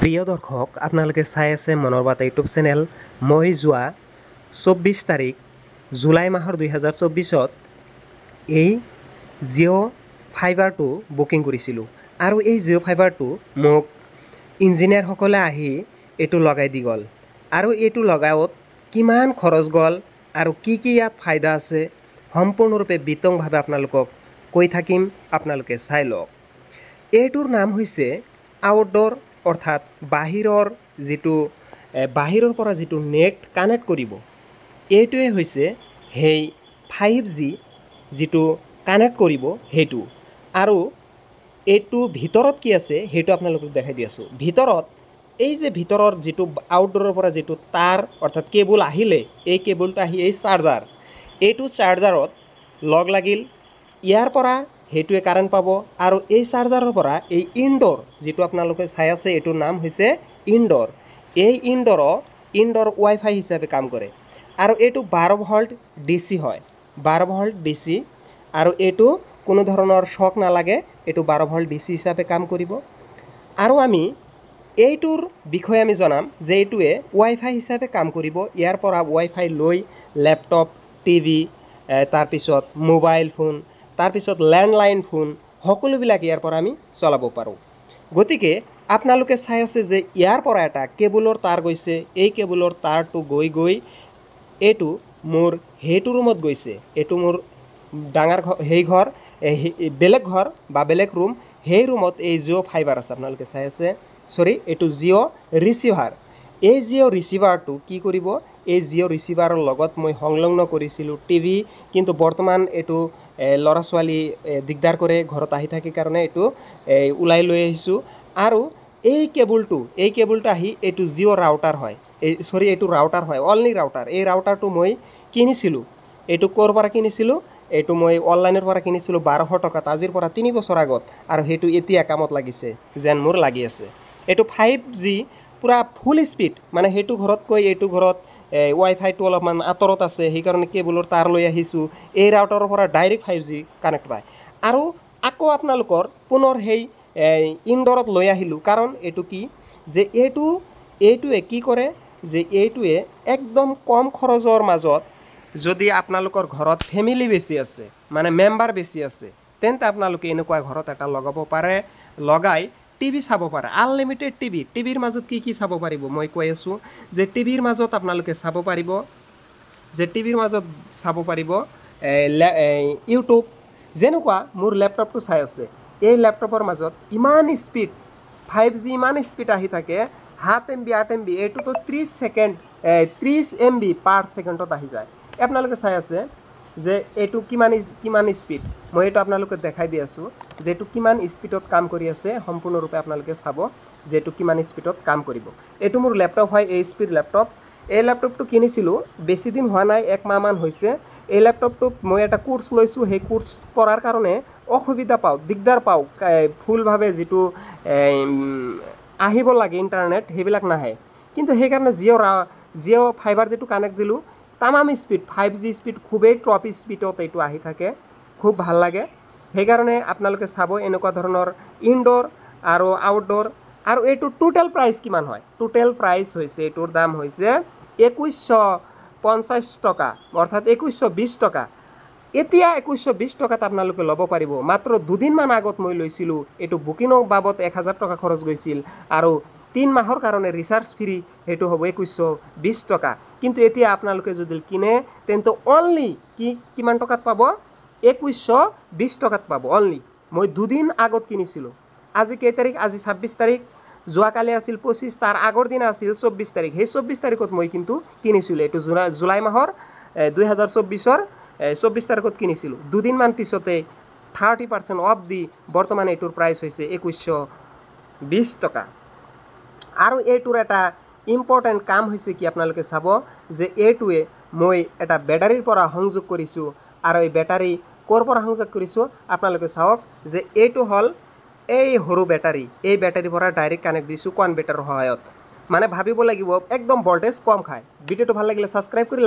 প্ৰিয় দৰ্শক, আপোনালোকে চাই আছে মনৰ বাৰ্তা ইউটিউব চেনেল। মই যোৱা 24 তাৰিখ জুলাই মাহৰ 2024 এই জিঅ' ফাইবাৰটো বুকিং কৰিছিলোঁ আৰু এই জিঅ' ফাইবাৰটো মোক ইঞ্জিনিয়াৰসকলে আহি এইটো লগাই দি গ'ল আৰু এইটো লগাওঁত কিমান খৰচ গ'ল আৰু কি ইয়াত ফাইদা আছে সম্পূৰ্ণৰূপে বিতংভাৱে আপোনালোকক কৈ থাকিম। আপোনালোকে চাই লওক। এইটোৰ নাম হৈছে আউটডোৰ, অৰ্থাৎ বাহিৰৰ পৰা যিটো নেট কানেক্ট কৰিব, এইটোৱে হৈছে সেই 5G যিটো কানেক্ট কৰিব সেইটো। আৰু এইটো ভিতৰত কি আছে সেইটো আপোনালোকক দেখাই দি আছোঁ। ভিতৰত এই যে ভিতৰৰ যিটো আউটডোৰৰ পৰা যিটো তাৰ অৰ্থাৎ কেবল আহিলে, এই কেবলটো আহি এই চাৰ্জাৰ, এইটো চাৰ্জাৰত লগ লাগিল। ইয়াৰ পৰা সেইটোৱে কাৰেণ্ট পাব আৰু এই চাৰ্জাৰৰ পৰা এই ইনডোৰ যিটো আপোনালোকে চাই আছে, এইটোৰ নাম হৈছে ইনডোৰ। এই ইনডোৰ ৱাইফাই হিচাপে কাম কৰে আৰু এইটো 12 ভল্ট DC হয়, 12 ভল্ট DC। আৰু এইটো কোনো ধৰণৰ শ্বক নালাগে, এইটো 12 ভল্ট DC হিচাপে কাম কৰিব। আৰু আমি এইটোৰ বিষয়ে আমি জনাম যে এইটোৱে ৱাইফাই হিচাপে কাম কৰিব। ইয়াৰ পৰা ৱাইফাই লৈ লেপটপ, টিভি, তাৰপিছত মোবাইল ফোন, তাৰপিছত লেণ্ডলাইন ফোন, সকলোবিলাক ইয়াৰ পৰা আমি চলাব পাৰোঁ। গতিকে আপোনালোকে চাই আছে যে ইয়াৰ পৰা এটা কেবলৰ তাৰ গৈছে। এই কেবলৰ তাৰটো গৈ এইটো মোৰ সেইটো ৰুমত গৈছে। এইটো মোৰ ডাঙৰ ঘৰ, বেলেগ ঘৰ বা বেলেগ ৰুম, সেই ৰুমত এই জিঅ' ফাইবাৰ আছে। আপোনালোকে চাই আছে, এইটো জিঅ' ৰিচিভাৰ। এই জিঅ' ৰিচিভাৰটো কি কৰিব, এই জিঅ' ৰিচিভাৰৰ লগত মই সংলগ্ন কৰিছিলোঁ টিভি, কিন্তু বৰ্তমান এইটো ল'ৰা ছোৱালী দিগদাৰ কৰে, ঘৰত আহি থাকে কাৰণে এইটো ওলাই লৈ আহিছোঁ। আৰু এই কেবলটো আহি এইটো জিঅ' ৰাউটাৰ হয়, এইটো ৰাউটাৰ হয়, অনলি ৰাউটাৰ। এই ৰাউটাৰটো মই কিনিছিলোঁ। এইটো ক'ৰ পৰা কিনিছিলোঁ? এইটো মই অনলাইনৰ পৰা কিনিছিলোঁ 1200 টকাত, আজিৰ পৰা 3 বছৰ আগত। আৰু সেইটো এতিয়া কামত লাগিছে যেন মোৰ লাগি আছে। এইটো 5G পূৰা ফুল স্পীড, মানে সেইটো ঘৰতকৈ এইটো ঘৰত ৱাইফাইটো অলপমান আঁতৰত আছে, সেইকাৰণে কেবলৰ তাৰ লৈ আহিছোঁ। এই ৰাউটাৰৰ পৰা ডাইৰেক্ট 5G কানেক্ট পায়। আৰু আকৌ আপোনালোকৰ পুনৰ সেই ইনডোৰত লৈ আহিলোঁ, কাৰণ এইটো কি যে এইটোৱে কি কৰে যে এইটোৱে একদম কম খৰচৰ মাজত, যদি আপোনালোকৰ ঘৰত ফেমিলি বেছি আছে, মানে মেম্বাৰ বেছি আছে, তেন্তে আপোনালোকে এনেকুৱা ঘৰত এটা লগাব পাৰে। লগাই টিভি চাব পাৰে, আনলিমিটেড টিভি। টিভিৰ মাজত কি চাব পাৰিব মই কৈ আছোঁ যে টিভিৰ মাজত আপোনালোকে চাব পাৰিব ইউটিউব। যেনেকুৱা মোৰ লেপটপটো চাই আছে, এই লেপটপৰ মাজত ইমান স্পীড 5G ইমান স্পীড আহি থাকে, 7 MB 8 MB, এইটোতো 30 MB পাৰ ছেকেণ্ডত আহি যায়। আপোনালোকে চাই আছে যে এইটো কিমান স্পীড। মই এইটো আপোনালোকে দেখাই দি আছোঁ যে এইটো কিমান স্পীডত কাম কৰি আছে। সম্পূৰ্ণৰূপে আপোনালোকে চাব যে এইটো কিমান স্পীডত কাম কৰিব। এইটো মোৰ লেপটপ হয়, HP লেপটপ। এই লেপটপটো কিনিছিলোঁ বেছি দিন হোৱা নাই, 1 মাহমান হৈছে। এই লেপটপটোত মই এটা কোৰ্চ লৈছোঁ, সেই কোৰ্চ কৰাৰ কাৰণে অসুবিধা পাওঁ, দিগদাৰ পাওঁ। ফুলভাৱে যিটো আহিব লাগে ইণ্টাৰনেট, সেইবিলাক নাহে। কিন্তু সেইকাৰণে জিঅ' ফাইবাৰ যিটো কানেক্ট দিলোঁ, তামাম স্পীড 5G স্পীড, খুবেই টপ স্পীডত এইটো আহি থাকে, খুব ভাল লাগে। সেইকাৰণে আপোনালোকে চাব এনেকুৱা ধৰণৰ ইনডোৰ আৰু আউটডোৰ। আৰু এইটোৰ টোটেল প্ৰাইচ কিমান হয়? টোটেল প্ৰাইচ হৈছে, এইটোৰ দাম হৈছে 2150 টকা, অৰ্থাৎ 2120 টকা। এতিয়া 2120 টকাত আপোনালোকে ল'ব পাৰিব। মাত্ৰ দুদিনমান আগত মই লৈছিলোঁ, এইটো বুকিঙৰ বাবদ 1000 টকা খৰচ গৈছিল আৰু 3 মাহৰ কাৰণে ৰিচাৰ্জ ফ্ৰী, সেইটো হ'ব 2120 টকা। কিন্তু এতিয়া আপোনালোকে যদি কিনে তেন্তে অনলি কিমান টকাত পাব? 2120 টকাত পাব অনলি। মই দুদিন আগত কিনিছিলোঁ। আজি কেই তাৰিখ? আজি 26 তাৰিখ। যোৱাকালি আছিল 25, তাৰ আগৰ দিনা আছিল 24 তাৰিখ। সেই 24 তাৰিখত মই কিন্তু কিনিছিলোঁ। এইটো জুলাই মাহৰ 2024-ৰ 24 তাৰিখত কিনিছিলোঁ। দুদিনমান পিছতে 30% অফ দি বৰ্তমান এইটোৰ প্ৰাইচ হৈছে 2120 টকা। আৰু এইটোৰ এটা ইম্পৰ্টেণ্ট কাম হৈছে কি, আপোনালোকে চাব যে এইটোৱে মই এটা বেটাৰীৰ পৰা সংযোগ কৰিছোঁ। আৰু এই বেটাৰী ক'ৰ পৰা সংযোগ কৰিছোঁ আপোনালোকে চাওক যে এইটো হ'ল এই সৰু বেটাৰী। এই বেটাৰীৰ পৰা ডাইৰেক্ট কানেক্ট দিছোঁ কনভাৰ্টাৰৰ সহায়ত। মানে ভাবিব লাগিব একদম ভল্টেজ কম খায়। ভিডিঅ'টো ভাল লাগিলে ছাবস্ক্ৰাইব কৰি